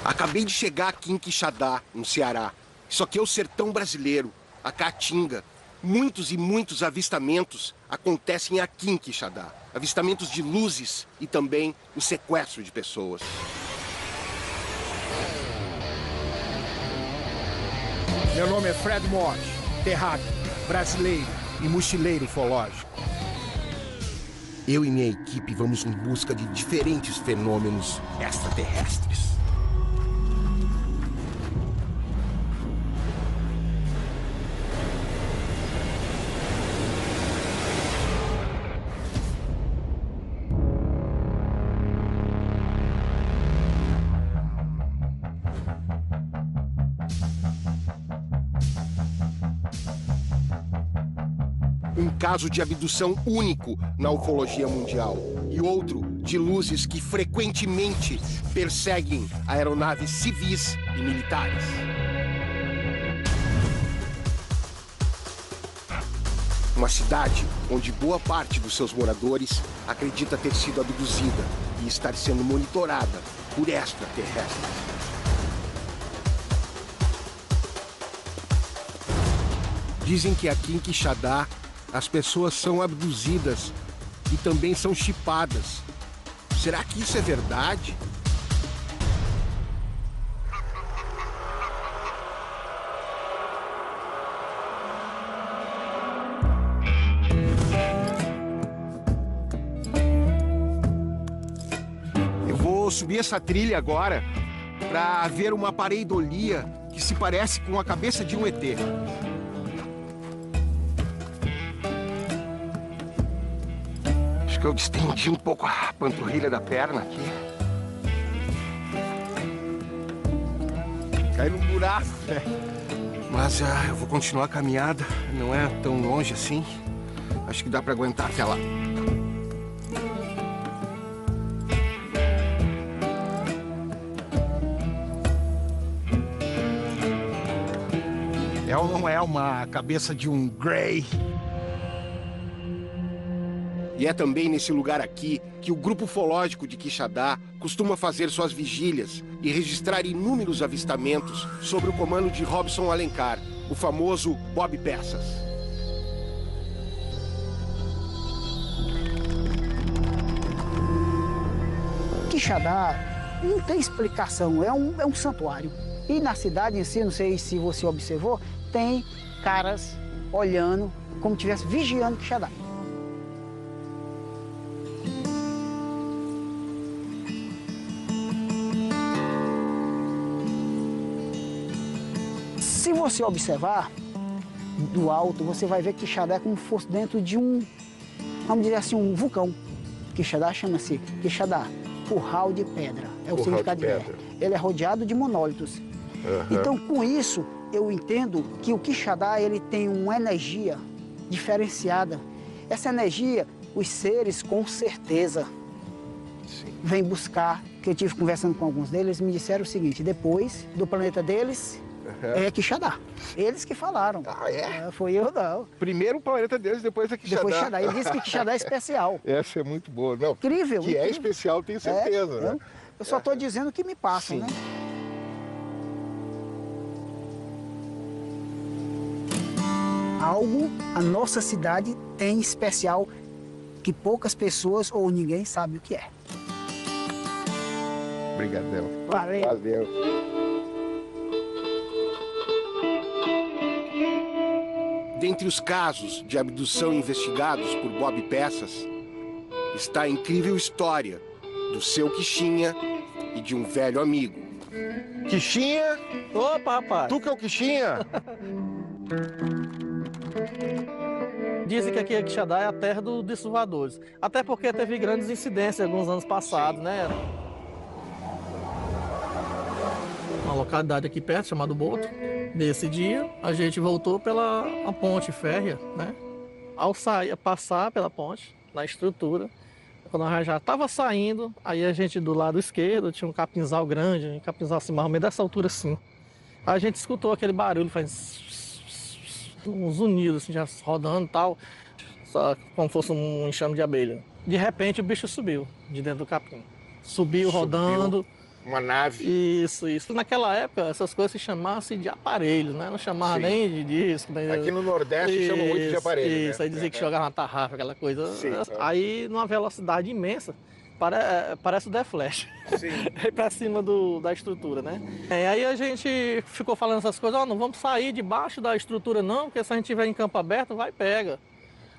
Acabei de chegar aqui em Quixadá, no Ceará. Isso aqui é o sertão brasileiro, a Caatinga. Muitos e muitos avistamentos acontecem aqui em Quixadá. Avistamentos de luzes e também o sequestro de pessoas. Meu nome é Fred Morte, terráqueo, brasileiro e mochileiro ufológico. Eu e minha equipe vamos em busca de diferentes fenômenos extraterrestres. Um caso de abdução único na ufologia mundial e outro de luzes que frequentemente perseguem aeronaves civis e militares. Uma cidade onde boa parte dos seus moradores acredita ter sido abduzida e estar sendo monitorada por extraterrestres. Dizem que aqui em Quixadá as pessoas são abduzidas e também são chipadas. Será que isso é verdade? Eu vou subir essa trilha agora para ver uma pareidolia que se parece com a cabeça de um ET. Acho que eu distendi um pouco a panturrilha da perna aqui. Cai num buraco, né? Mas eu vou continuar a caminhada. Não é tão longe assim. Acho que dá pra aguentar até lá. É ou não é uma cabeça de um Grey? E é também nesse lugar aqui que o Grupo Ufológico de Quixadá costuma fazer suas vigílias e registrar inúmeros avistamentos sob o comando de Robson Alencar, o famoso Bob Peças. Quixadá não tem explicação, é um santuário. E na cidade em si, não sei se você observou, tem caras olhando como se estivesse vigiando Quixadá. Se você observar do alto, você vai ver que Quixadá é como se fosse dentro de um, vamos dizer assim, um vulcão. Quixadá chama-se Quixadá, curral de pedra. É o significado de pedra. Ele é rodeado de monólitos. Então, com isso, eu entendo que o Quixadá ele tem uma energia diferenciada. Essa energia, os seres, com certeza, vêm buscar. Que eu tive conversando com alguns deles, me disseram o seguinte: depois do planeta deles, é Quixadá. Eles que falaram. Ah, é? Foi eu, não. Primeiro o planeta deles, depois é Quixadá. Depois Quixadá. Ele disse que Quixadá é especial. Essa é muito boa. Não, Incrível. que é especial, tenho certeza, né? Eu só estou dizendo o que me passam, né? Algo a nossa cidade tem especial que poucas pessoas ou ninguém sabe o que é. Obrigadão. Valeu. Valeu. Dentre os casos de abdução investigados por Bob Peças, está a incrível história do seu Quixinha e de um velho amigo. Quixinha? Opa, rapaz! Tu que é o Quixinha? Dizem que aqui em Quixadá é a terra dos voadores. Até porque teve grandes incidências alguns anos passados, né? Uma localidade aqui perto, chamada Boto. Nesse dia, a gente voltou pela a ponte férrea, né? Ao sair, passar pela ponte, na estrutura, quando a gente já estava saindo, aí a gente do lado esquerdo tinha um capinzal grande, um capinzal assim, mais ou menos dessa altura assim. A gente escutou aquele barulho, faz uns unidos, assim, já rodando e tal, só como fosse um enxame de abelha. De repente o bicho subiu de dentro do capim. Subiu rodando. Uma nave. Isso, isso. Naquela época, essas coisas se chamavam de aparelhos, né? Não chamava nem de disco. Nem... Aqui no Nordeste chamam muito de aparelho, Isso, né? aí dizia que jogava uma tarrafa, aquela coisa. Sim. Aí, numa velocidade imensa, parece o The Flash. Sim. Pra cima da estrutura, né? Aí a gente ficou falando essas coisas, não vamos sair debaixo da estrutura não, porque se a gente estiver em campo aberto, vai pega.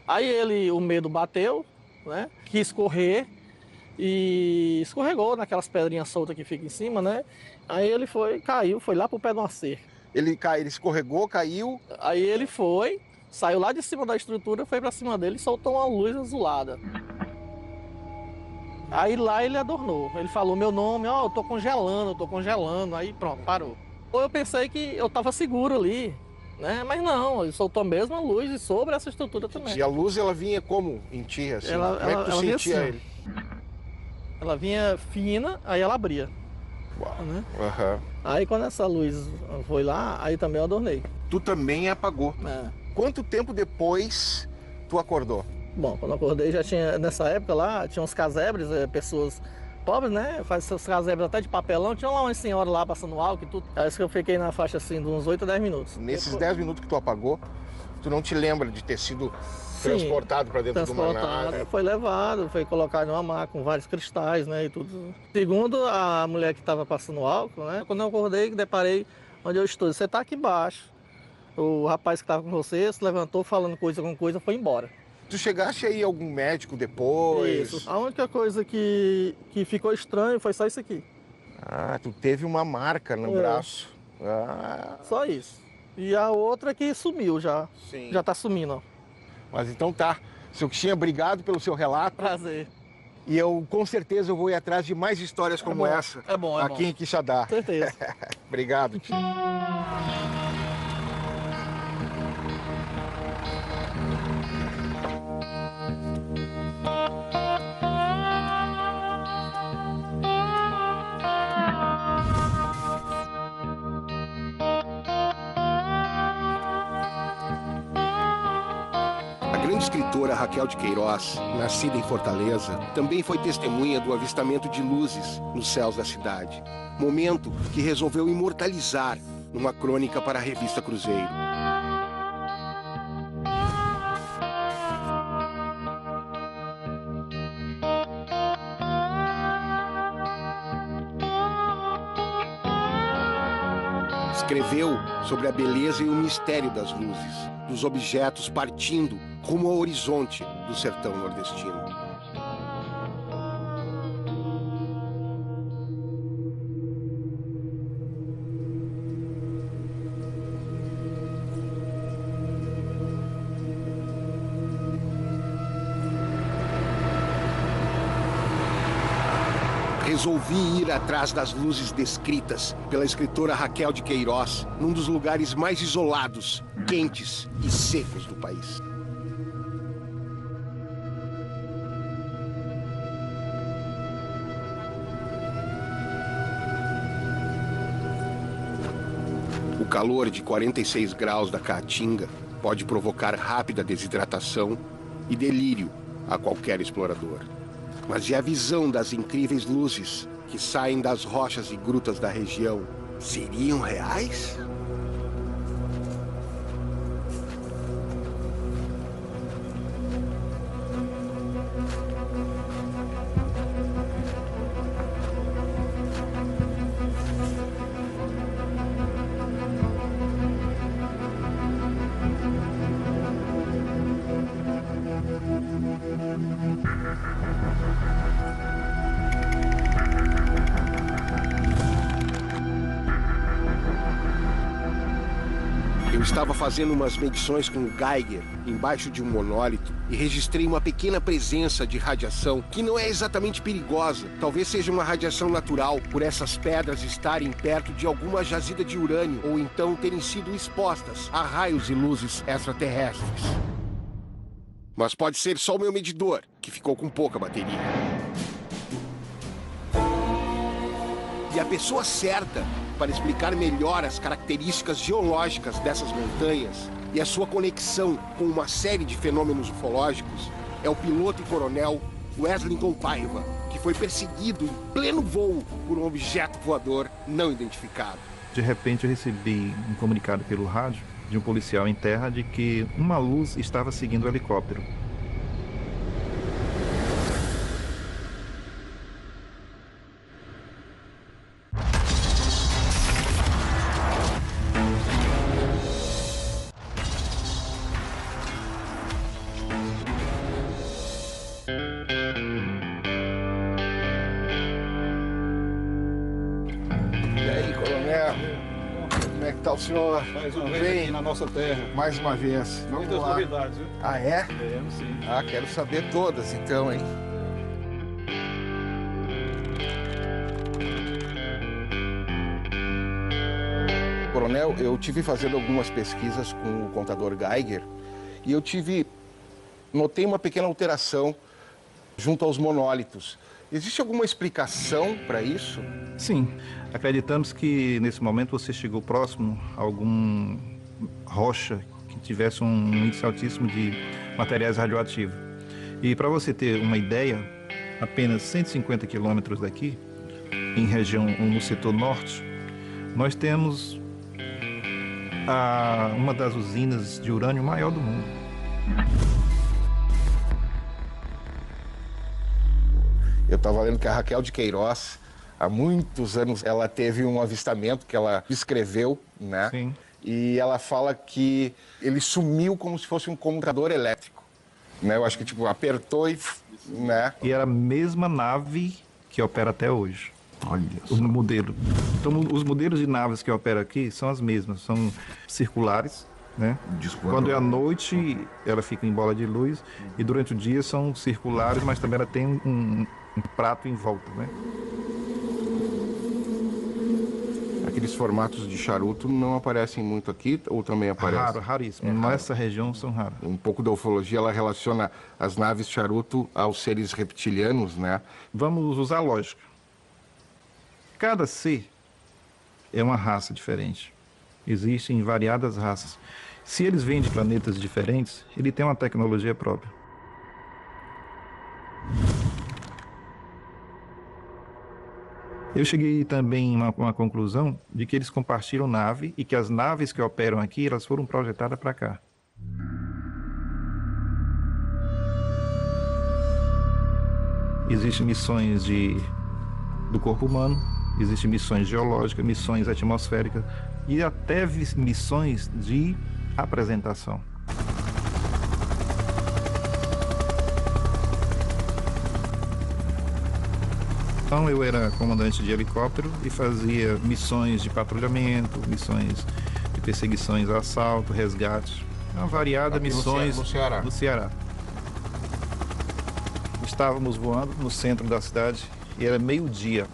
Aí o medo bateu, né? Quis correr e escorregou naquelas pedrinhas soltas que ficam em cima, né? Aí ele caiu, foi lá pro pé de uma cerca. Ele escorregou, caiu. Aí ele saiu lá de cima da estrutura, foi pra cima dele e soltou uma luz azulada. Aí lá ele adornou, ele falou meu nome, eu tô congelando, aí pronto, parou. Eu pensei que eu tava seguro ali, né? Mas não, ele soltou a mesma luz sobre essa estrutura também. E a luz, ela vinha como em ti, assim? Como é que tu sentia assim, ele? Ela vinha fina, aí ela abria. Uau. Né? Uhum. Aí quando essa luz foi lá, aí também eu adornei. Tu também apagou. Quanto tempo depois tu acordou? Bom, quando eu acordei já tinha, nessa época lá, tinha uns casebres, pessoas pobres, né? Faz seus casebres até de papelão, tinha lá uma senhora lá passando álcool e tudo. Aí que eu fiquei na faixa assim de uns 8 a 10 minutos. Nesses 10 minutos que tu apagou, tu não te lembra de ter sido transportado para dentro de uma nave? Foi levado, foi colocado numa maca com vários cristais, né, e tudo. Segundo a mulher que estava passando álcool, né, quando eu acordei, deparei onde eu estou. Você está aqui embaixo. O rapaz que estava com você se levantou falando coisa com coisa, foi embora. Tu chegaste aí algum médico depois? Isso. A única coisa que ficou estranho foi só isso aqui. Ah, tu teve uma marca no braço. Ah. Só isso. E a outra que sumiu já. Sim. Já tá sumindo, ó. Mas então tá. Seu Quixinha, obrigado pelo seu relato. Prazer. E eu, com certeza, eu vou ir atrás de mais histórias como essa. É bom, aqui em Quixadá. Com certeza. Obrigado, tio. A grande escritora Raquel de Queiroz, nascida em Fortaleza, também foi testemunha do avistamento de luzes nos céus da cidade. Momento que resolveu imortalizar numa crônica para a revista Cruzeiro. Escreveu sobre a beleza e o mistério das luzes, dos objetos partindo rumo ao horizonte do sertão nordestino. Resolvi ir atrás das luzes descritas pela escritora Raquel de Queiroz, num dos lugares mais isolados, quentes e secos do país. O calor de 46 graus da Caatinga pode provocar rápida desidratação e delírio a qualquer explorador. Mas e a visão das incríveis luzes que saem das rochas e grutas da região seriam reais? Eu estava fazendo umas medições com o Geiger embaixo de um monólito e registrei uma pequena presença de radiação que não é exatamente perigosa. Talvez seja uma radiação natural por essas pedras estarem perto de alguma jazida de urânio ou então terem sido expostas a raios e luzes extraterrestres. Mas pode ser só o meu medidor, que ficou com pouca bateria. E a pessoa certa para explicar melhor as características geológicas dessas montanhas e a sua conexão com uma série de fenômenos ufológicos é o piloto e coronel Weslington Paiva, que foi perseguido em pleno voo por um objeto voador não identificado. De repente eu recebi um comunicado pelo rádio de um policial em terra de que uma luz estava seguindo o helicóptero. E aí, coronel? Como é que tá o senhor? Mais uma Tudo vez bem? aqui na nossa terra. Mais uma vez. Vamos Muitas lá. novidades, viu? Ah, é? Temos sim. Ah, quero saber todas, então, hein? Coronel, eu tive fazendo algumas pesquisas com o contador Geiger e notei uma pequena alteração junto aos monólitos. Existe alguma explicação para isso? Sim, acreditamos que nesse momento você chegou próximo a algum rocha que tivesse um índice altíssimo de materiais radioativos. E para você ter uma ideia, apenas 150 quilômetros daqui, em região no setor norte, nós temos uma das usinas de urânio maior do mundo. Eu estava lendo que a Raquel de Queiroz, há muitos anos, ela teve um avistamento que ela descreveu, né? Sim. E ela fala que ele sumiu como se fosse um computador elétrico, né? Eu acho que, tipo, apertou e... né? E era a mesma nave que opera até hoje. Olha O modelo. Então, os modelos de naves que operam aqui são as mesmas, são circulares, né? Quando é à noite, ela fica em bola de luz, e durante o dia são circulares, mas também ela tem um prato em volta, né? Aqueles formatos de charuto não aparecem muito aqui, ou também aparecem? Raro, raríssimo. É raro. Nessa região são raros. Um pouco da ufologia, ela relaciona as naves charuto aos seres reptilianos, né? Vamos usar a lógica. Cada ser é uma raça diferente. Existem variadas raças. Se eles vêm de planetas diferentes, ele tem uma tecnologia própria. Eu cheguei também a uma conclusão de que eles compartilham nave e que as naves que operam aqui, elas foram projetadas para cá. Existem missões do corpo humano, existem missões geológicas, missões atmosféricas e até missões de apresentação. Então eu era comandante de helicóptero e fazia missões de patrulhamento, missões de perseguições, assalto, resgate, uma variada Aqui missões no Ceará. do Ceará. Estávamos voando no centro da cidade e era meio-dia.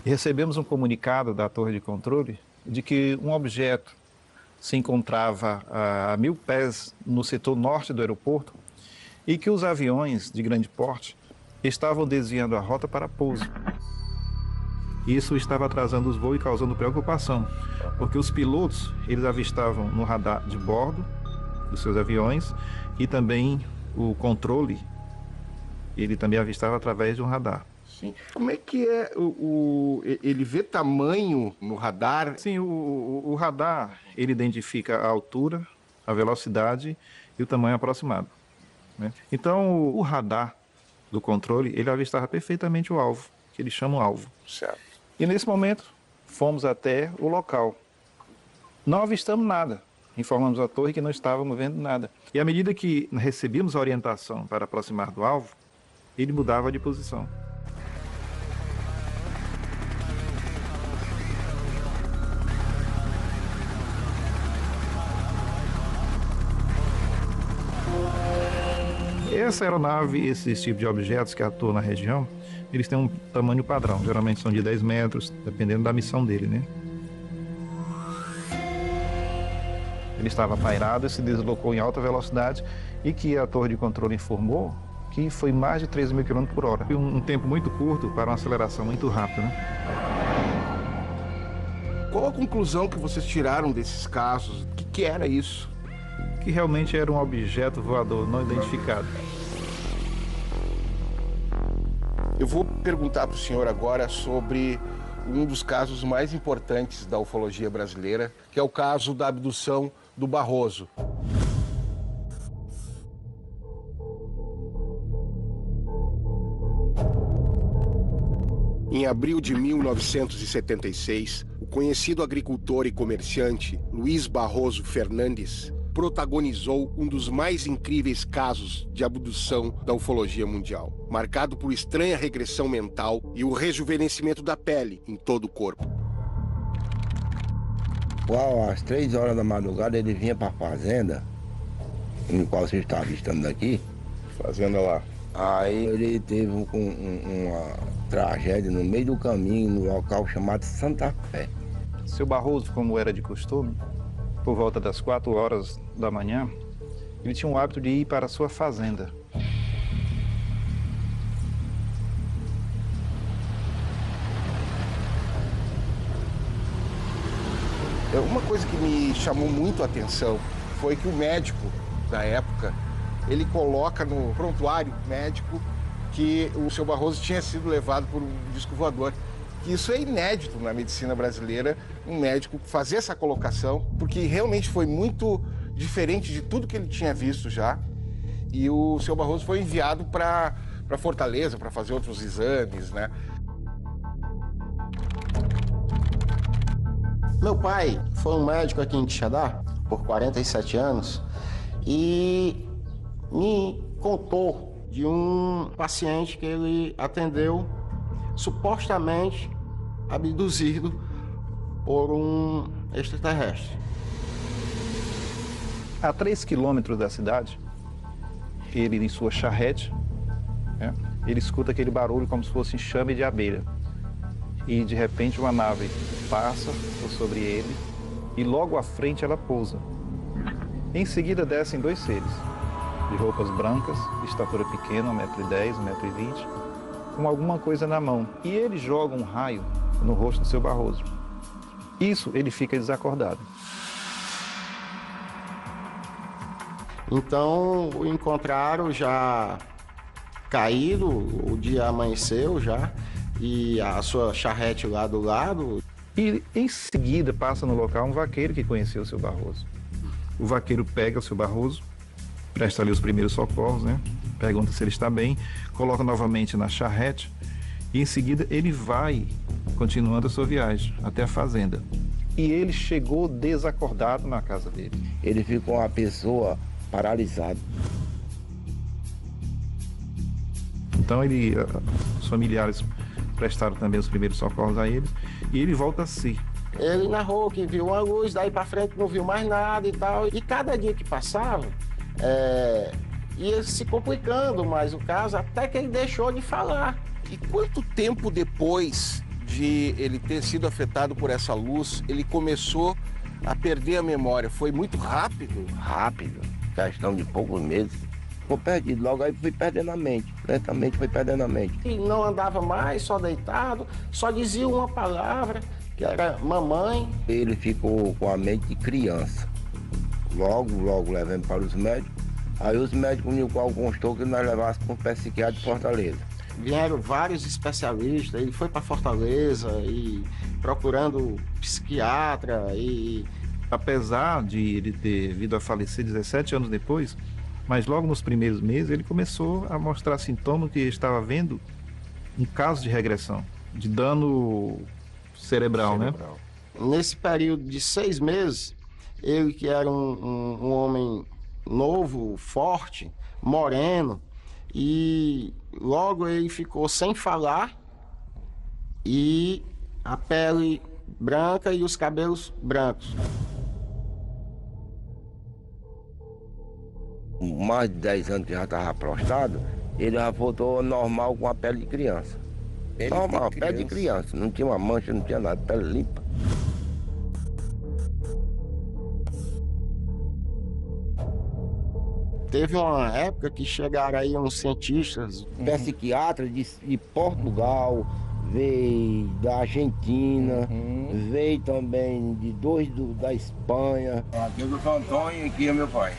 E recebemos um comunicado da torre de controle de que um objeto se encontrava a 1000 pés no setor norte do aeroporto e que os aviões de grande porte estavam desviando a rota para pouso. Isso estava atrasando os voos e causando preocupação, porque os pilotos, eles avistavam no radar de bordo dos seus aviões e também o controle, ele também avistava através de um radar. Sim. Como é que é ele vê tamanho no radar? Sim, o radar, ele identifica a altura, a velocidade e o tamanho aproximado, né? Então, o radar do controle, ele avistava perfeitamente o alvo, que eles chamam alvo. Certo. E nesse momento, fomos até o local. Não avistamos nada. Informamos a torre que não estávamos vendo nada. E à medida que recebíamos a orientação para aproximar do alvo, ele mudava de posição. Essa aeronave, esse tipo de objetos que atuam na região, eles têm um tamanho padrão. Geralmente são de 10 metros, dependendo da missão dele, né? Ele estava pairado e se deslocou em alta velocidade e que a torre de controle informou que foi mais de 13.000 km por hora. Um tempo muito curto para uma aceleração muito rápida, né? Qual a conclusão que vocês tiraram desses casos? O que era isso? Que realmente era um objeto voador não identificado. Eu vou perguntar para o senhor agora sobre um dos casos mais importantes da ufologia brasileira, que é o caso da abdução do Barroso. Em abril de 1976, o conhecido agricultor e comerciante Luiz Barroso Fernandes protagonizou um dos mais incríveis casos de abdução da ufologia mundial, marcado por estranha regressão mental e o rejuvenescimento da pele em todo o corpo. Às 3 horas da madrugada ele vinha para a fazenda, no qual você está avistando daqui. Fazenda lá. Aí ele teve uma tragédia no meio do caminho, no local chamado Santa Fé. Seu Barroso, como era de costume, por volta das 4 horas da manhã, ele tinha o hábito de ir para a sua fazenda. Uma coisa que me chamou muito a atenção foi que o médico da época, ele coloca no prontuário médico que o seu Barroso tinha sido levado por um disco voador. Isso é inédito na medicina brasileira, um médico fazer essa colocação, porque realmente foi muito diferente de tudo que ele tinha visto já. E o seu Barroso foi enviado para Fortaleza para fazer outros exames, né? Meu pai foi um médico aqui em Quixadá por 47 anos e me contou de um paciente que ele atendeu supostamente abduzido por um extraterrestre. A 3 quilômetros da cidade, ele em sua charrete, né, ele escuta aquele barulho como se fosse enxame de abelha. E de repente uma nave passa por sobre ele e logo à frente ela pousa. Em seguida descem 2 seres, de roupas brancas, de estatura pequena, 1,10 m, 1,20 m, com alguma coisa na mão. E ele joga um raio no rosto do seu Barroso. Isso, ele fica desacordado. Então, o encontraram já caído, o dia amanheceu já, e a sua charrete lá do lado. E em seguida passa no local um vaqueiro que conheceu o seu Barroso. O vaqueiro pega o seu Barroso, presta ali os primeiros socorros, né? Pergunta se ele está bem, coloca novamente na charrete e em seguida ele vai continuando a sua viagem até a fazenda. E ele chegou desacordado na casa dele. Ele ficou uma pessoa paralisada. Então os familiares prestaram também os primeiros socorros a ele e ele volta a si. Ele narrou que viu uma luz, daí para frente não viu mais nada e tal. E cada dia que passava, ia se complicando mais o caso, até que ele deixou de falar. E quanto tempo depois de ele ter sido afetado por essa luz, ele começou a perder a memória? Foi muito rápido? Rápido, questão de poucos meses. Ficou perdido, logo aí fui perdendo a mente, lentamente foi perdendo a mente. E não andava mais, só deitado, só dizia uma palavra, que era mamãe. Ele ficou com a mente de criança. Logo levando para os médicos. Aí os médicos no qual constou que nós levássemos para um psiquiatra de Fortaleza. Vieram vários especialistas, ele foi para Fortaleza e procurando psiquiatra e... Apesar de ele ter vindo a falecer 17 anos depois, mas logo nos primeiros meses ele começou a mostrar sintomas que estava vendo um caso de regressão, de dano cerebral, né? Nesse período de 6 meses, ele que era um homem novo, forte, moreno, e logo ele ficou sem falar e a pele branca e os cabelos brancos. Mais de 10 anos que já estava prostrado, ele já voltou normal com a pele de criança. Normal, pele de criança, não tinha uma mancha, não tinha nada, pele limpa. Teve uma época que chegaram aí uns cientistas, Psiquiatra de Portugal, veio da Argentina, veio também de 2 da Espanha. Aqui é o Dr. Antônio e aqui é meu pai.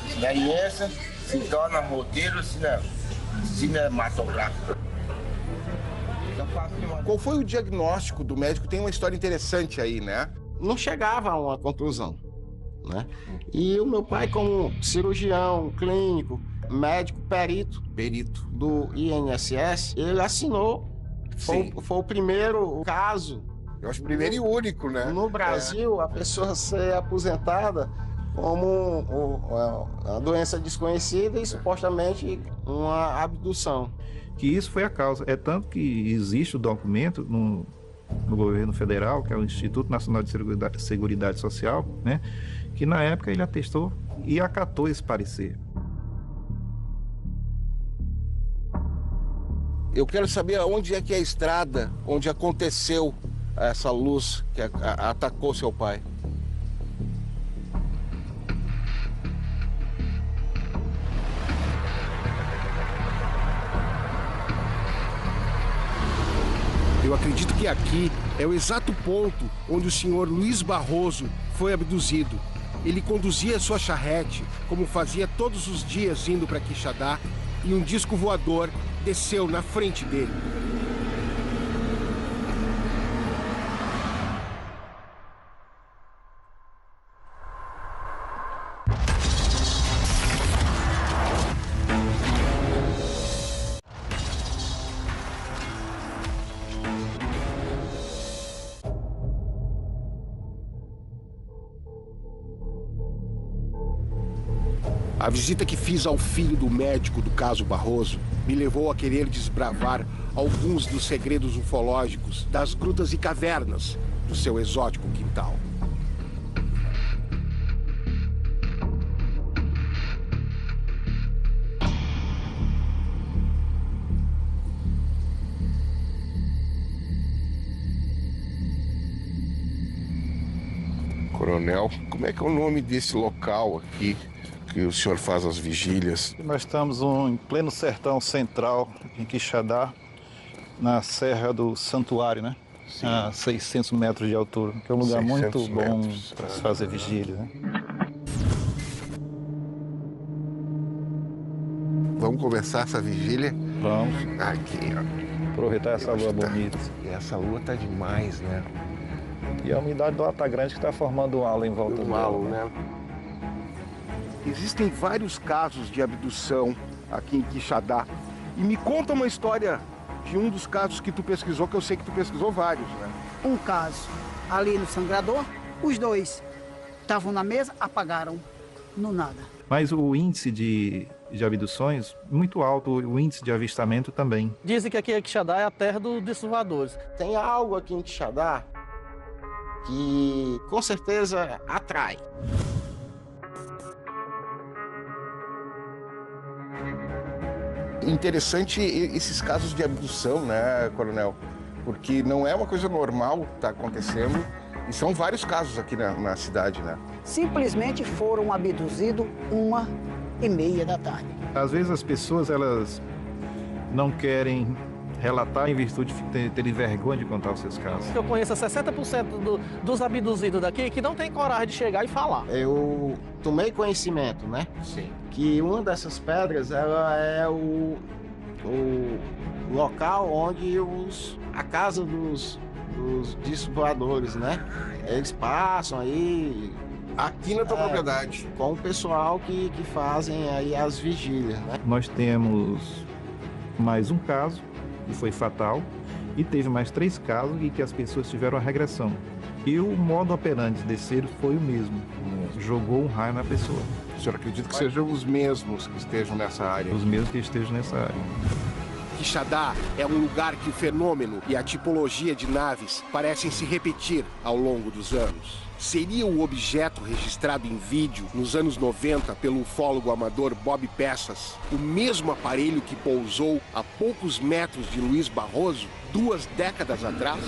Experiência se torna roteiro cinematográfico. Qual foi o diagnóstico do médico? Tem uma história interessante aí, né? Não chegava a uma conclusão, né? E o meu pai, como cirurgião clínico, médico perito do INSS, ele assinou. Foi o primeiro caso. Eu acho primeiro e único, né? No Brasil, a pessoa ser aposentada como uma doença desconhecida e supostamente uma abdução. Que isso foi a causa. É tanto que existe o documento no governo federal, que é o Instituto Nacional de Seguridade Social, né? Que na época ele atestou e acatou esse parecer. Eu quero saber onde é que é a estrada onde aconteceu essa luz que atacou seu pai. Eu acredito que aqui é o exato ponto onde o senhor Luiz Barroso foi abduzido. Ele conduzia sua charrete, como fazia todos os dias indo para Quixadá, e um disco voador desceu na frente dele. A visita que fiz ao filho do médico do caso Barroso me levou a querer desbravar alguns dos segredos ufológicos das grutas e cavernas do seu exótico quintal. Coronel, como é que é o nome desse local aqui que o senhor faz as vigílias? Nós estamos em pleno sertão central, em Quixadá, na Serra do Santuário, né? Sim. A 600 metros de altura, que é um lugar muito bom para se fazer vigília, né? Vamos começar essa vigília? Vamos Aqui, ó. aproveitar essa lua bonita. E essa lua tá demais, né? E a umidade do ar tá grande que está formando um halo em volta do halo, dela, né? Existem vários casos de abdução aqui em Quixadá. E me conta uma história de um dos casos que tu pesquisou, que eu sei que tu pesquisou vários, né? Um caso ali no Sangrador, os dois estavam na mesa, apagaram no nada. Mas o índice de abduções, muito alto, o índice de avistamento também. Dizem que aqui em Quixadá é a terra dos voadores. Tem algo aqui em Quixadá que com certeza atrai. Interessante esses casos de abdução, né, Coronel? Porque não é uma coisa normal que está acontecendo. E são vários casos aqui na cidade, né? Simplesmente foram abduzidos 1h30 da tarde. Às vezes as pessoas, elas não querem relatar em virtude de terem vergonha de contar os seus casos. Eu conheço 60% dos abduzidos daqui que não tem coragem de chegar e falar. Eu tomei conhecimento, né? Sim. Que uma dessas pedras, ela é o local onde a casa dos discos voadores, né? Eles passam aí Aqui na tua propriedade. com o pessoal que fazem aí as vigílias, né? Nós temos mais um caso que foi fatal e teve mais 3 casos em que as pessoas tiveram a regressão. E o modo operandi de descer foi o mesmo. Jogou um raio na pessoa. O senhor acredita que sejam os mesmos que estejam nessa área? Os mesmos que estejam nessa área. Quixadá é um lugar que o fenômeno e a tipologia de naves parecem se repetir ao longo dos anos. Seria o objeto registrado em vídeo nos anos 90 pelo ufólogo amador Bob Peças o mesmo aparelho que pousou a poucos metros de Luiz Barroso 2 décadas atrás?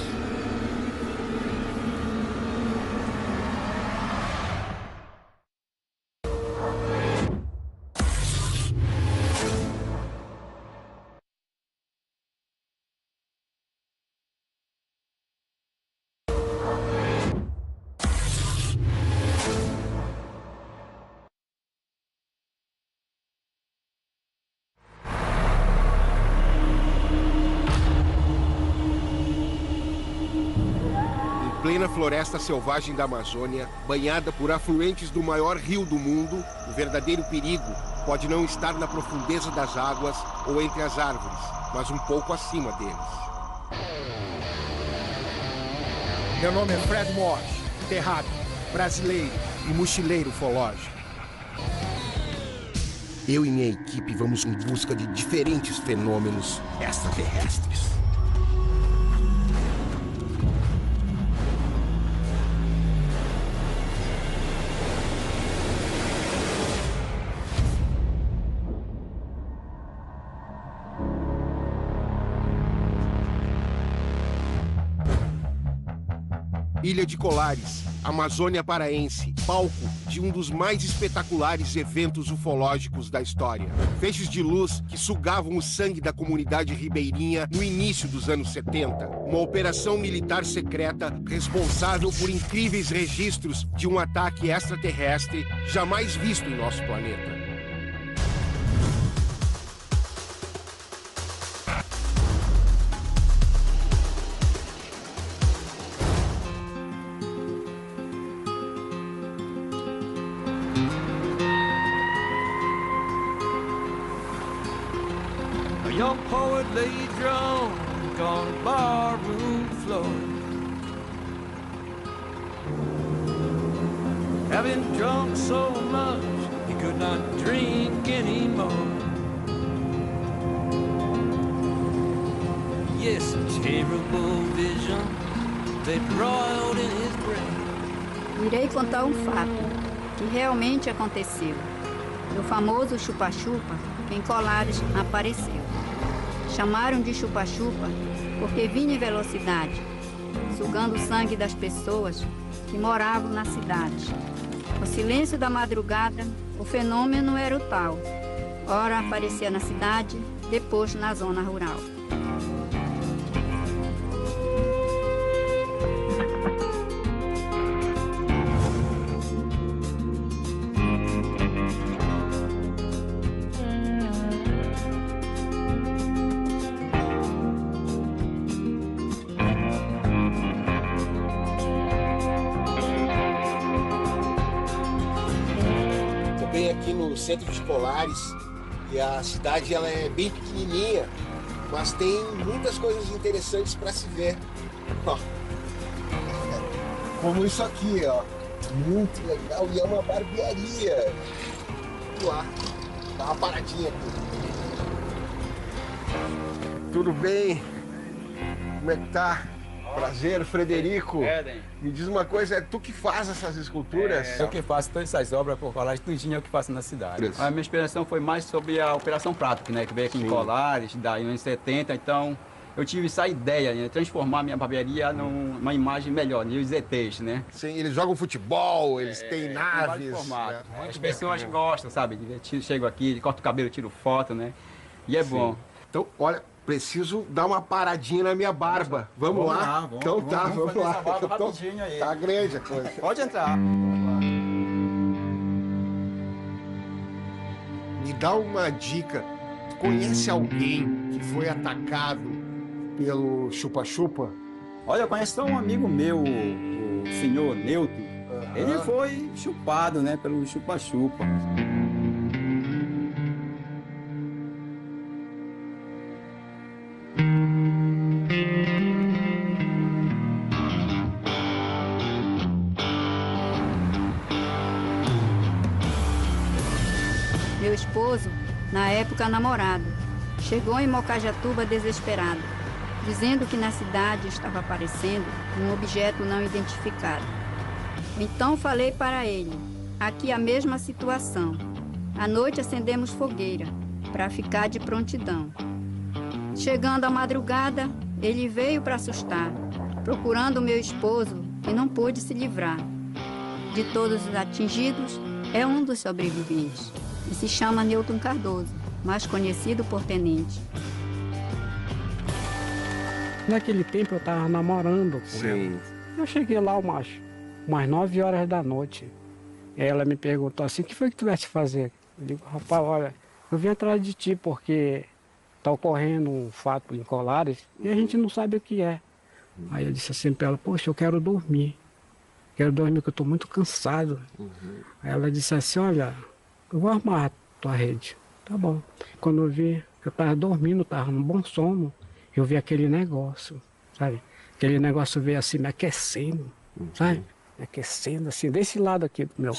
plena floresta selvagem da Amazônia, banhada por afluentes do maior rio do mundo, o verdadeiro perigo pode não estar na profundeza das águas ou entre as árvores, mas um pouco acima deles. Meu nome é Fred Morse, terráqueo, brasileiro e mochileiro ufológico. Eu e minha equipe vamos em busca de diferentes fenômenos extraterrestres. Ilha de Colares, Amazônia Paraense, palco de um dos mais espetaculares eventos ufológicos da história. Feixes de luz que sugavam o sangue da comunidade ribeirinha no início dos anos 70. Uma operação militar secreta responsável por incríveis registros de um ataque extraterrestre jamais visto em nosso planeta. Young poet lay drunk on a barroom floor, having drunk so much he could not drink anymore. Yes, a terrible vision that roiled in his brain. Irei contar um fato que realmente aconteceu. No famoso chupa-chupa, em Colares apareceu. Chamaram de chupa-chupa porque vinha em velocidade, sugando o sangue das pessoas que moravam na cidade. No silêncio da madrugada, o fenômeno era o tal. Ora aparecia na cidade, depois na zona rural. Aqui no centro de Colares, e a cidade ela é bem pequenininha, mas tem muitas coisas interessantes para se ver. Ó, como isso aqui, ó, muito legal, e é uma barbearia. Vamos lá, dá uma paradinha aqui. Tudo bem? Como é que tá? Prazer, Frederico. Me diz uma coisa, é tu que faz essas esculturas? Eu que faço todas essas obras por Colares, tudinho é o que faço na cidade. A minha inspiração foi mais sobre a Operação Prato, né, que veio aqui em Colares, daí nos anos 70, então eu tive essa ideia, né, transformar a minha barbearia numa imagem melhor, né, os ETs, né? Sim, eles jogam futebol, eles têm naves. Né? As pessoas gostam, sabe, chegam aqui, corto o cabelo, tiro foto, né, e é bom. Então, olha, preciso dar uma paradinha na minha barba. Vamos lá? Então tá, vamos lá. Aí. Tá grande a coisa. Pode entrar. Me dá uma dica. Tu conhece alguém que foi atacado pelo chupa-chupa? Olha, eu conheço só um amigo meu, o senhor Neuto. Ele foi chupado, né, pelo chupa-chupa. Meu esposo, na época namorado, chegou em Mocajatuba desesperado, dizendo que na cidade estava aparecendo um objeto não identificado. Então falei para ele, aqui a mesma situação. À noite acendemos fogueira, para ficar de prontidão. Chegando à madrugada, ele veio para assustar, procurando meu esposo e não pôde se livrar. De todos os atingidos, é um dos sobreviventes. E se chama Newton Cardoso, mais conhecido por Tenente. Naquele tempo eu estava namorando com ela. Eu cheguei lá umas 9 horas da noite. Ela me perguntou assim, o que foi que tu vieste fazer? Eu digo, rapaz, olha, eu vim atrás de ti porque está ocorrendo um fato em Colares e a gente não sabe o que é. Aí eu disse assim para ela, poxa, eu quero dormir. Quero dormir, que eu estou muito cansado. Aí ela disse assim, olha, eu vou armar a tua rede. Tá bom. Quando eu vi que eu estava dormindo, estava num bom sono, eu vi aquele negócio, sabe? Aquele negócio veio assim me aquecendo, sabe? Me aquecendo assim, desse lado aqui do meu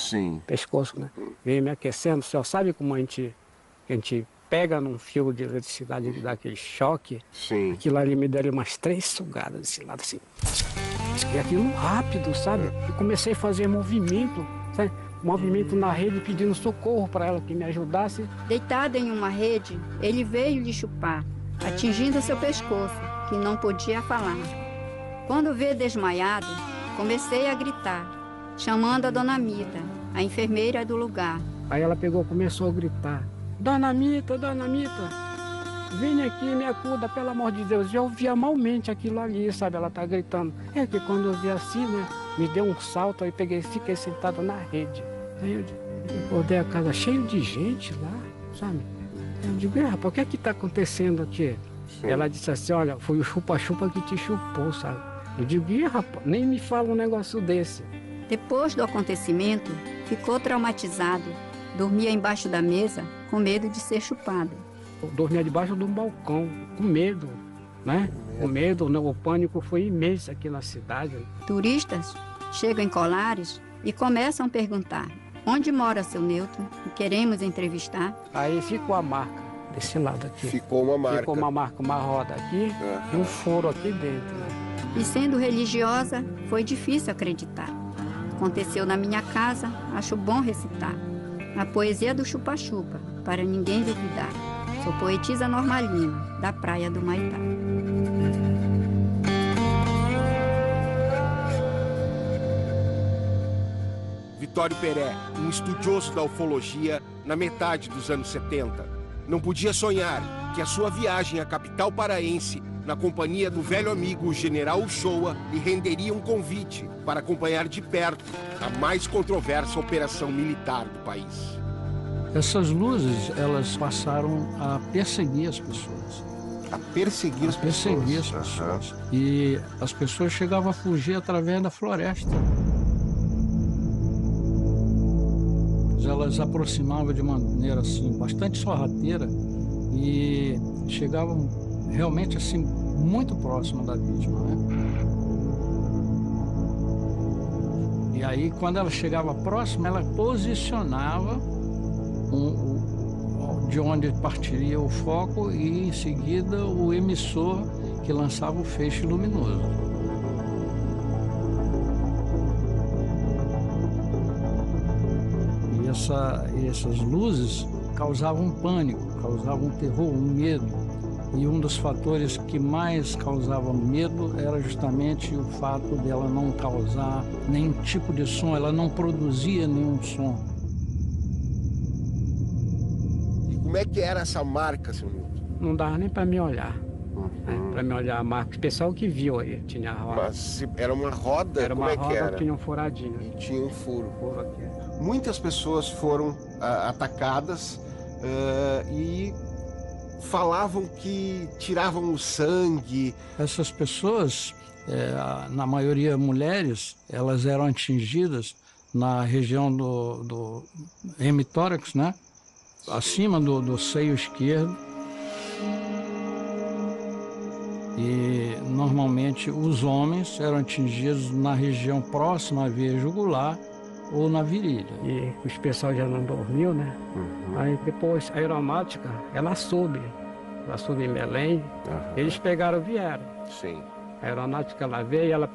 pescoço, né? Veio me aquecendo. Você sabe como a gente pega num fio de eletricidade e dá aquele choque? Sim. Aquilo ali me deu umas 3 sugadas desse lado assim. E aquilo rápido, sabe? Eu comecei a fazer movimento, sabe? Movimento na rede pedindo socorro para ela que me ajudasse. Deitado em uma rede, ele veio lhe chupar, atingindo seu pescoço, que não podia falar. Quando vê desmaiado, comecei a gritar, chamando a Dona Mita, a enfermeira do lugar. Aí ela pegou, começou a gritar, Dona Mita, vem aqui, me acuda, pelo amor de Deus. Eu ouvia malmente aquilo ali, sabe? Ela tá gritando. É que quando eu vi assim, né, me deu um salto, aí fiquei sentado na rede. Aí eu acordei a casa cheio de gente lá, sabe? Eu digo, rapaz, o que é que tá acontecendo aqui? Ela disse assim, olha, foi o chupa-chupa que te chupou, sabe? Eu digo, rapaz, nem me fala um negócio desse. Depois do acontecimento, ficou traumatizado. Dormia embaixo da mesa, com medo de ser chupado. Eu dormia debaixo de um balcão, com medo, né? Com medo, né? O pânico foi imenso aqui na cidade. Turistas chegam em Colares e começam a perguntar onde mora seu Newton, que queremos entrevistar. Aí ficou a marca desse lado aqui. Ficou uma marca. Ficou uma marca, uma roda aqui e um furo aqui dentro. Né? E sendo religiosa, foi difícil acreditar. Aconteceu na minha casa, acho bom recitar. A poesia do chupa-chupa, para ninguém duvidar. Sou poetisa Normalina, da Praia do Maitá. Vitório Peré, um estudioso da ufologia na metade dos anos 70, não podia sonhar que a sua viagem à capital paraense, na companhia do velho amigo General Uchoa, lhe renderia um convite para acompanhar de perto a mais controversa operação militar do país. Essas luzes, elas passaram a perseguir as pessoas. A perseguir as pessoas. E as pessoas chegavam a fugir através da floresta. Elas aproximavam de maneira assim, bastante sorrateira e chegavam realmente assim, muito próximo da vítima, né? E aí, quando ela chegava próxima, ela posicionava de onde partiria o foco e, em seguida, o emissor que lançava o feixe luminoso. E essas luzes causavam pânico, causavam terror, um medo. E um dos fatores que mais causava medo era justamente o fato dela não causar nenhum tipo de som, ela não produzia nenhum som. Como é que era essa marca, seu Newton? Não dava nem para me olhar. Para me olhar a marca. O pessoal que viu aí, tinha a roda. Mas era uma roda? Era uma Como é roda que era? que tinha um furadinho. E tinha um furo. Furo aqui. Muitas pessoas foram atacadas e falavam que tiravam o sangue. Essas pessoas, na maioria mulheres, elas eram atingidas na região do hemitórax, né? Acima do seio esquerdo. E normalmente os homens eram atingidos na região próxima à veia jugular ou na virilha. E os pessoal já não dormiu, né? Aí depois a aeronáutica, ela soube em Belém, eles vieram. Sim. A aeronáutica ela veio, ela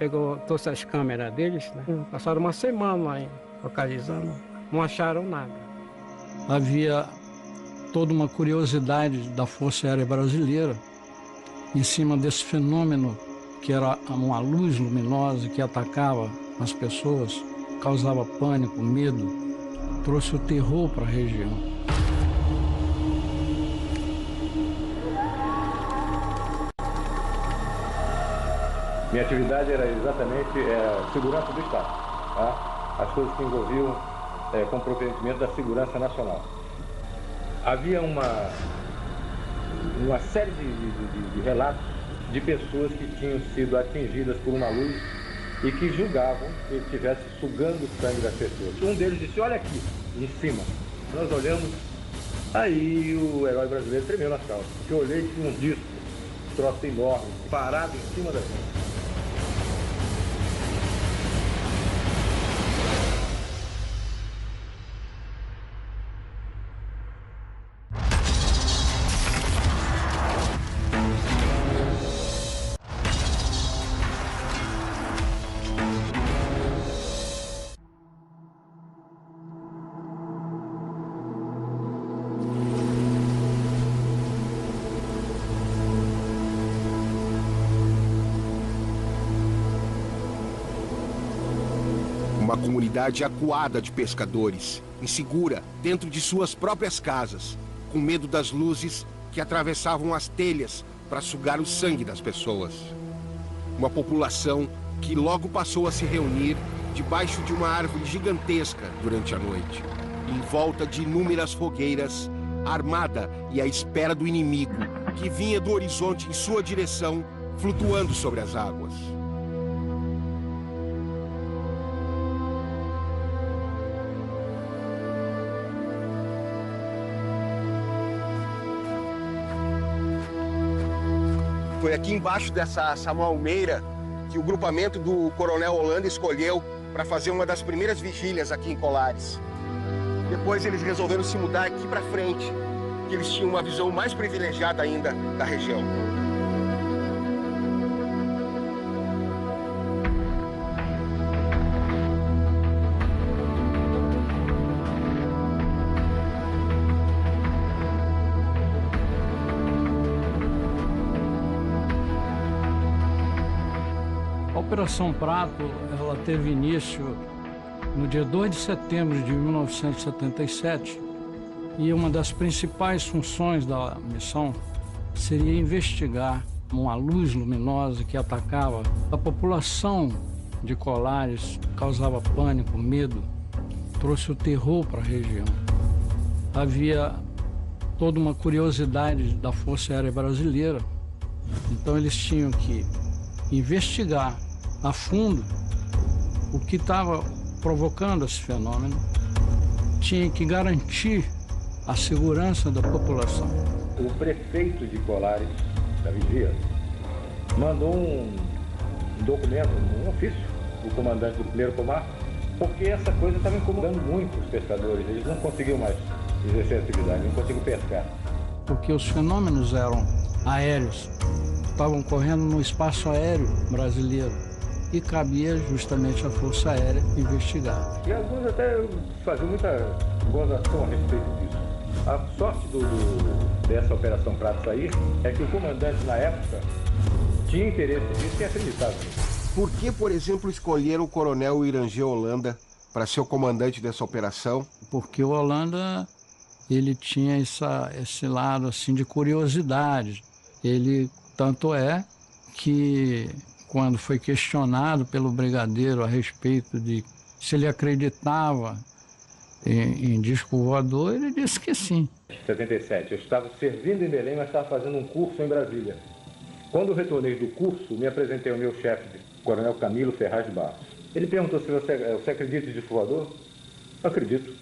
trouxe as câmeras deles, né? Passaram uma semana lá localizando, não acharam nada. Havia toda uma curiosidade da Força Aérea Brasileira em cima desse fenômeno que era uma luz luminosa que atacava as pessoas, causava pânico, medo, trouxe o terror para a região. Minha atividade era exatamente segurança do Estado, tá? As coisas que envolviam comprometimento da segurança nacional. Havia uma série de relatos de pessoas que tinham sido atingidas por uma luz e que julgavam que ele estivesse sugando o sangue das pessoas. Um deles disse, olha aqui, em cima. Nós olhamos, aí o herói brasileiro tremeu nas calças. Eu olhei e tinha um disco, um troço enorme, parado em cima da gente. Uma comunidade acuada de pescadores, insegura dentro de suas próprias casas, com medo das luzes que atravessavam as telhas para sugar o sangue das pessoas. Uma população que logo passou a se reunir debaixo de uma árvore gigantesca durante a noite, em volta de inúmeras fogueiras, armada e à espera do inimigo, que vinha do horizonte em sua direção, flutuando sobre as águas. Foi aqui embaixo dessa malmeira que o grupamento do Coronel Holanda escolheu para fazer uma das primeiras vigílias aqui em Colares. Depois eles resolveram se mudar aqui para frente, que eles tinham uma visão mais privilegiada ainda da região. A Operação Prato, ela teve início no dia 2 de setembro de 1977 e uma das principais funções da missão seria investigar uma luz luminosa que atacava a população de Colares, causava pânico, medo, trouxe o terror para a região. Havia toda uma curiosidade da Força Aérea Brasileira, então eles tinham que investigar a fundo o que estava provocando esse fenômeno, tinha que garantir a segurança da população. O prefeito de Colares, da Vigia, mandou um documento, um ofício, do comandante do primeiro pomar, porque essa coisa estava incomodando muito os pescadores, eles não conseguiam mais exercer a atividade, não conseguiam pescar. Porque os fenômenos eram aéreos, estavam ocorrendo no espaço aéreo brasileiro e cabia justamente à Força Aérea investigar. E alguns até faziam muita gozação a respeito disso. A sorte dessa Operação Prato sair é que o comandante, na época, tinha interesse nisso e acreditava nisso. Por que, por exemplo, escolheram o Coronel Irangê Holanda para ser o comandante dessa operação? Porque o Holanda, ele tinha esse lado assim de curiosidade. Ele, tanto é que quando foi questionado pelo brigadeiro a respeito de se ele acreditava em disco voador, ele disse que sim. Em 77, eu estava servindo em Belém, mas estava fazendo um curso em Brasília. Quando eu retornei do curso, me apresentei ao meu chefe, o Coronel Camilo Ferraz de Barros. Ele perguntou se você acredita em disco voador? Eu acredito.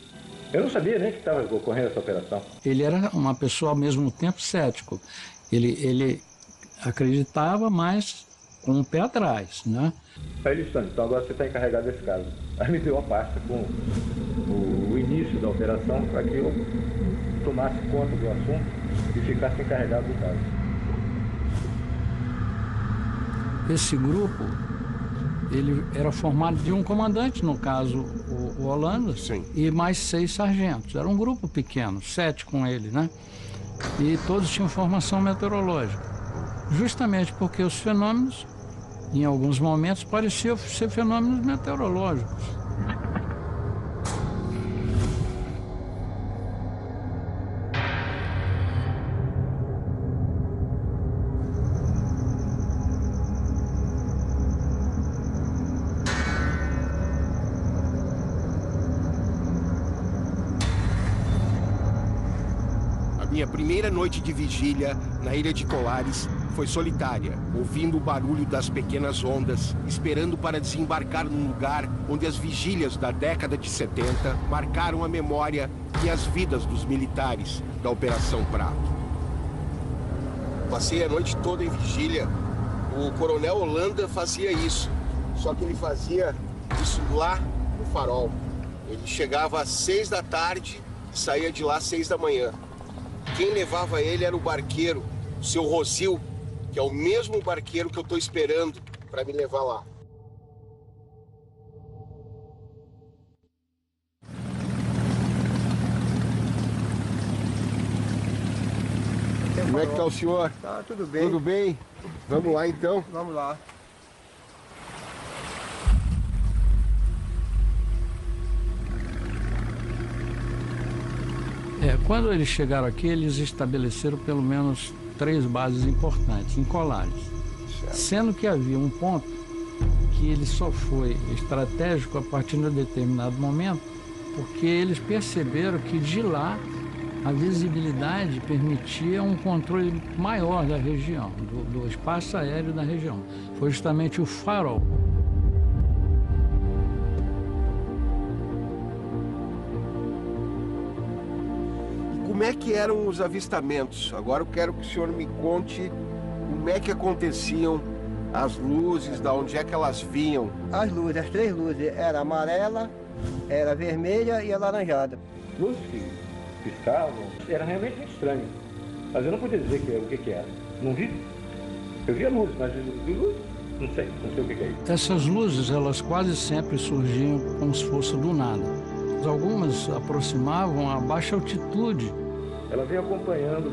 Eu não sabia nem que estava ocorrendo essa operação. Ele era uma pessoa ao mesmo tempo cético. Ele acreditava, mas com o pé atrás, né? Aí ele disse, então agora você está encarregado desse caso. Aí me deu a pasta com o início da operação para que eu tomasse conta do assunto e ficasse encarregado do caso. Esse grupo, ele era formado de um comandante, no caso o Holanda, sim, e mais 6 sargentos. Era um grupo pequeno, 7 com ele, né? E todos tinham formação meteorológica. Justamente porque os fenômenos, em alguns momentos, pareciam ser fenômenos meteorológicos. Minha primeira noite de vigília na ilha de Colares foi solitária, ouvindo o barulho das pequenas ondas, esperando para desembarcar num lugar onde as vigílias da década de 70 marcaram a memória e as vidas dos militares da Operação Prato. Passei a noite toda em vigília. O coronel Holanda fazia isso, só que ele fazia isso lá no Farol. Ele chegava às 6 da tarde e saía de lá às 6 da manhã. Quem levava ele era o barqueiro, o seu Rosil, que é o mesmo barqueiro que eu estou esperando para me levar lá. Como é que tá o senhor? Tá, tudo bem. Tudo bem? Vamos lá então? Vamos lá. Quando eles chegaram aqui, eles estabeleceram pelo menos 3 bases importantes em Colares. Sendo que havia um ponto que ele só foi estratégico a partir de um determinado momento, porque eles perceberam que de lá a visibilidade permitia um controle maior da região, do espaço aéreo da região. Foi justamente o Farol. Como é que eram os avistamentos? Agora eu quero que o senhor me conte como é que aconteciam as luzes, da onde é que elas vinham. As luzes, as 3 luzes, era amarela, era vermelha e alaranjada. Luzes que piscavam, era realmente muito estranho. Mas eu não podia dizer o que era. Não vi. Eu via luz, mas vi luz, não sei o que é isso. Essas luzes, elas quase sempre surgiam como se fosse do nada. Algumas aproximavam a baixa altitude. Ela veio acompanhando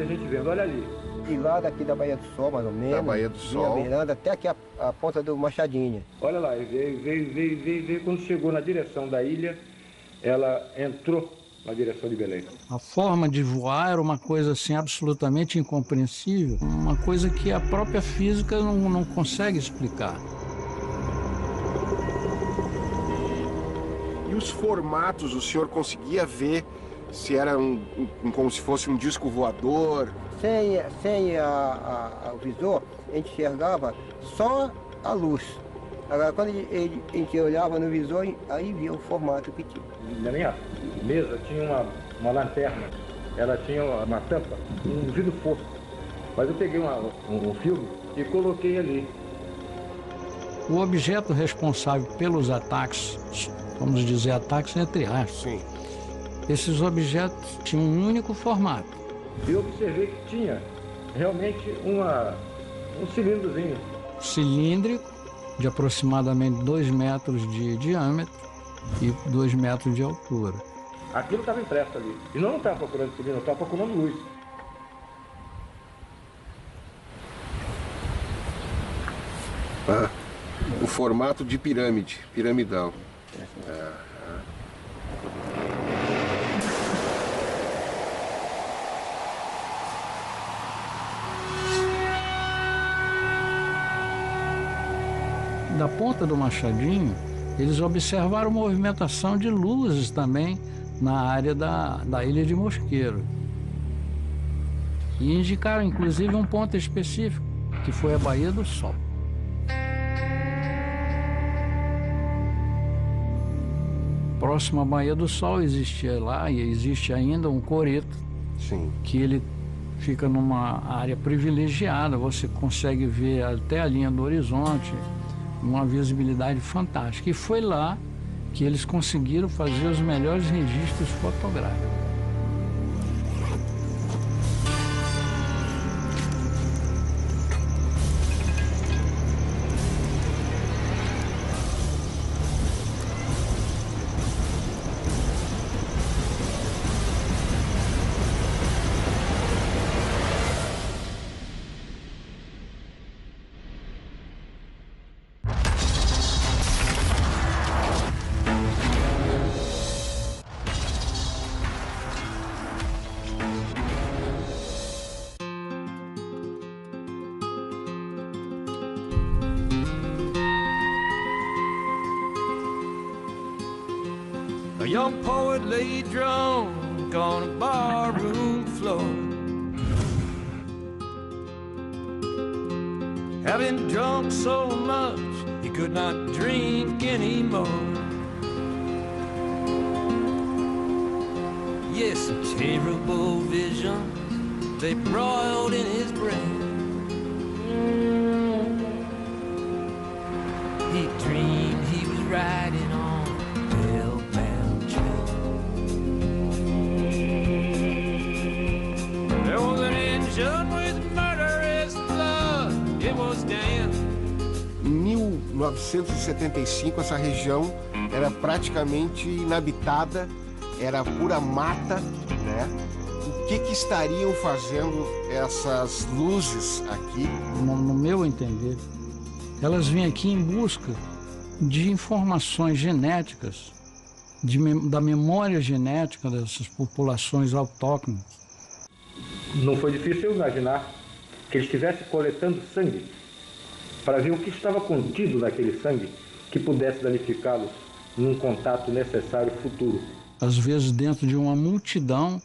e a gente vendo, olha ali. E lá daqui da Baía do Sol, mais ou menos. Da Baía do Sol. Beirando até aqui a ponta do Machadinha. Olha lá, veio. Quando chegou na direção da ilha, ela entrou na direção de Belém. A forma de voar era uma coisa assim absolutamente incompreensível. Uma coisa que a própria física não consegue explicar. E os formatos, o senhor conseguia ver se era como se fosse um disco voador? Sem o visor, a gente enxergava só a luz. Agora, quando a gente olhava no visor, aí via o formato que tinha. Na minha mesa tinha uma lanterna, ela tinha uma tampa, um vidro fosco. Mas eu peguei um filme e coloquei ali. O objeto responsável pelos ataques, vamos dizer ataques entre aspas, sim, esses objetos tinham um único formato. Eu observei que tinha realmente um cilindrozinho. Cilíndrico, de aproximadamente 2 metros de diâmetro e 2 metros de altura. Aquilo estava impresso ali. E não estava procurando cilindro, eu estava procurando luz. Ah, o formato de pirâmide, piramidal. Da ponta do Machadinho, eles observaram movimentação de luzes também na área da Ilha de Mosqueiro. E indicaram, inclusive, um ponto específico, que foi a Baía do Sol. Próximo à Baía do Sol existia lá, e existe ainda, um coreto. Sim. Que ele fica numa área privilegiada, você consegue ver até a linha do horizonte, uma visibilidade fantástica. E foi lá que eles conseguiram fazer os melhores registros fotográficos. A young poet lay drunk on a barroom floor. having drunk so much he could not drink anymore. Yes, terrible visions, they broiled in his brain. He dreamed he was riding on a hell-bound train. There was an engine with murderous blood, it was Dan. Em 1975, essa região era praticamente inabitada, era pura mata, né? O que estariam fazendo essas luzes aqui? No meu entender, elas vêm aqui em busca de informações genéticas, da memória genética dessas populações autóctones. Não foi difícil imaginar que ele estivesse coletando sangue para ver o que estava contido naquele sangue que pudesse danificá-los num contato necessário futuro. Às vezes, dentro de uma multidão,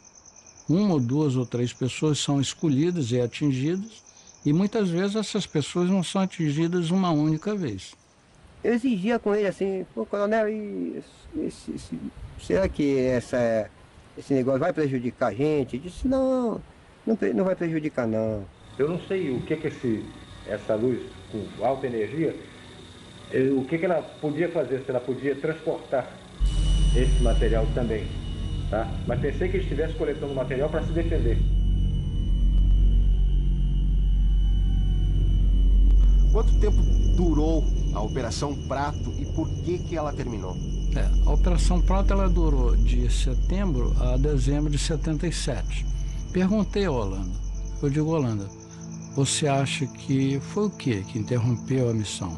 1 ou 2 ou 3 pessoas são escolhidas e atingidas, e muitas vezes essas pessoas não são atingidas uma única vez. Eu exigia com ele assim, pô, coronel, será que esse negócio vai prejudicar a gente? Ele disse, não vai prejudicar não. Eu não sei o que essa luz com alta energia, o que ela podia fazer, se ela podia transportar esse material também, tá? Mas pensei que ele estivesse coletando material para se defender. Quanto tempo durou a Operação Prato e por que ela terminou? A Operação Prato ela durou de setembro a dezembro de 77. Perguntei ao Holanda, eu digo, Holanda, você acha que foi o que interrompeu a missão?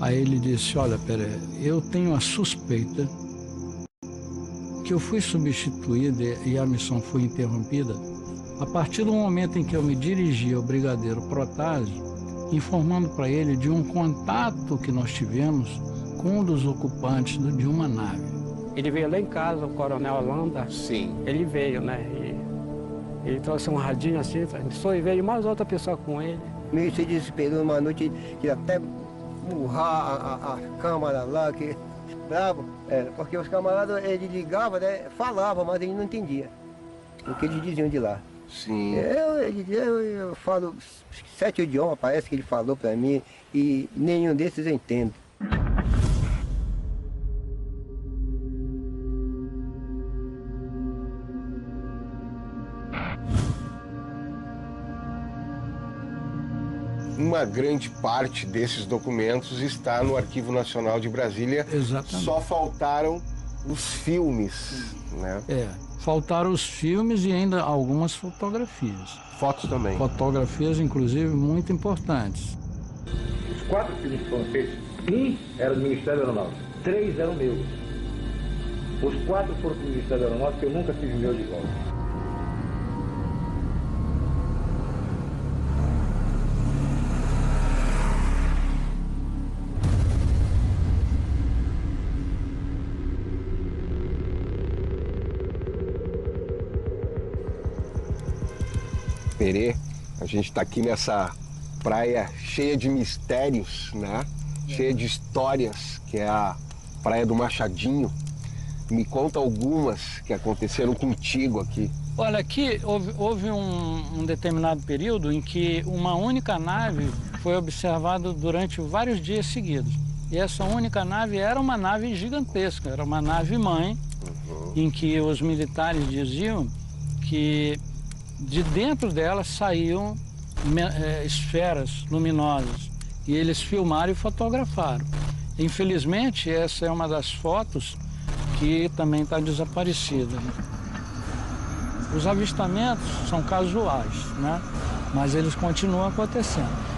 Aí ele disse, olha, peraí, eu tenho a suspeita que eu fui substituído e a missão foi interrompida a partir do momento em que eu me dirigi ao brigadeiro Protásio, informando para ele de um contato que nós tivemos com um dos ocupantes de uma nave. Ele veio lá em casa, o coronel Holanda. Sim. Ele veio, né? E ele trouxe um radinho assim, e veio mais outra pessoa com ele. Meio se desesperou uma noite, que até murrar a câmara lá, que bravo. Porque os camaradas, ele ligava, né? Falava, mas ele não entendia o que eles diziam de lá. Sim. Eu falo 7 idiomas, parece que ele falou para mim, e nenhum desses eu entendo. Uma grande parte desses documentos está no Arquivo Nacional de Brasília. Exatamente. Só faltaram os filmes, né? Faltaram os filmes e ainda algumas fotografias. Fotos também. Fotografias, inclusive, muito importantes. Os 4 filmes que foram feitos, 1 era do Ministério Aeronáutico, 3 eram meus. Os 4 foram do Ministério Aeronáutico, que eu nunca tive meu de volta. Perê, a gente está aqui nessa praia cheia de mistérios, né? Cheia de histórias, que é a Praia do Machadinho. Me conta algumas que aconteceram contigo aqui. Olha, aqui houve um determinado período em que uma única nave foi observada durante vários dias seguidos. E essa única nave era uma nave gigantesca, era uma nave-mãe, em que os militares diziam que de dentro dela saíam esferas luminosas. E eles filmaram e fotografaram. Infelizmente, essa é uma das fotos que também está desaparecida. Os avistamentos são casuais, né? Mas eles continuam acontecendo.